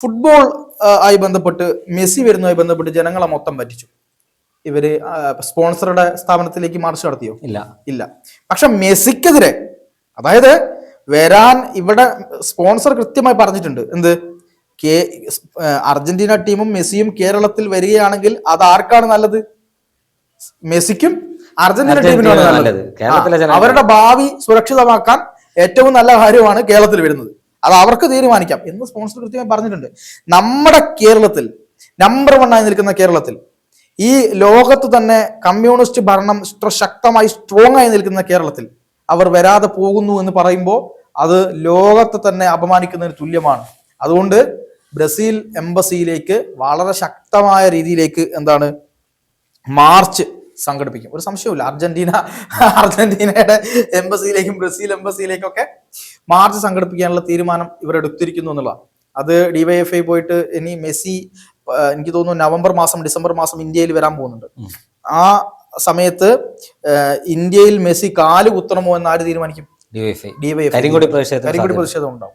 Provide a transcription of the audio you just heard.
Football ആയി ബന്ധപ്പെട്ട് Messi വരുന്നതുമായി ബന്ധപ്പെട്ട് ജനങ്ങളെ മൊത്തം പറ്റിച്ചു. ഇവര് സ്പോൺസറുടെ സ്ഥാപനത്തിലേക്ക് മാർച്ച് നടത്തിയോ? ഇല്ല. പക്ഷെ മെസ്സിക്കെതിരെ, അതായത് വരാൻ ഇവിടെ സ്പോൺസർ കൃത്യമായി പറഞ്ഞിട്ടുണ്ട്. എന്ത്? അർജന്റീന ടീമും മെസ്സിയും കേരളത്തിൽ വരികയാണെങ്കിൽ അത് ആർക്കാണ് നല്ലത്? മെസ്സിക്കും അർജന്റീന ടീമിനാണ് നല്ലത്. അവരുടെ ഭാവി സുരക്ഷിതമാക്കാൻ ഏറ്റവും നല്ല കാര്യമാണ് കേരളത്തിൽ വരുന്നത്. അത് അവർക്ക് തീരുമാനിക്കാം എന്ന് സ്പോൺസർ കൃത്യമായി പറഞ്ഞിട്ടുണ്ട്. നമ്മുടെ കേരളത്തിൽ നമ്പർ 1 ആയി നിൽക്കുന്ന കേരളത്തിൽ, ഈ ലോകത്ത് തന്നെ കമ്മ്യൂണിസ്റ്റ് ഭരണം ശക്തമായി സ്ട്രോങ് ആയി നിൽക്കുന്ന കേരളത്തിൽ അവർ വരാതെ പോകുന്നു എന്ന് പറയുമ്പോൾ അത് ലോകത്തെ തന്നെ അപമാനിക്കുന്നതിന് തുല്യമാണ്. അതുകൊണ്ട് ബ്രസീൽ എംബസിയിലേക്ക് വളരെ ശക്തമായ രീതിയിലേക്ക് മാർച്ച് സംഘടിപ്പിക്കും. ഒരു സംശയവുമില്ല. അർജന്റീനയുടെ എംബസിയിലേക്കും ബ്രസീൽ എംബസിയിലേക്കൊക്കെ മാർച്ച് സംഘടിപ്പിക്കാനുള്ള തീരുമാനം ഇവരെടുത്തിരിക്കുന്നു എന്നുള്ളതാണ്. അത് DYFI പോയിട്ട് ഇനി മെസ്സി എനിക്ക് തോന്നുന്നു നവംബർ മാസം ഡിസംബർ മാസം ഇന്ത്യയിൽ വരാൻ പോകുന്നുണ്ട്. ആ സമയത്ത് ഇന്ത്യയിൽ മെസ്സി കാല് കുത്തണമോ എന്ന് ആര് തീരുമാനിക്കും? DYFI. കരിങ്കൊടി പ്രതിഷേധം ഉണ്ടാവും.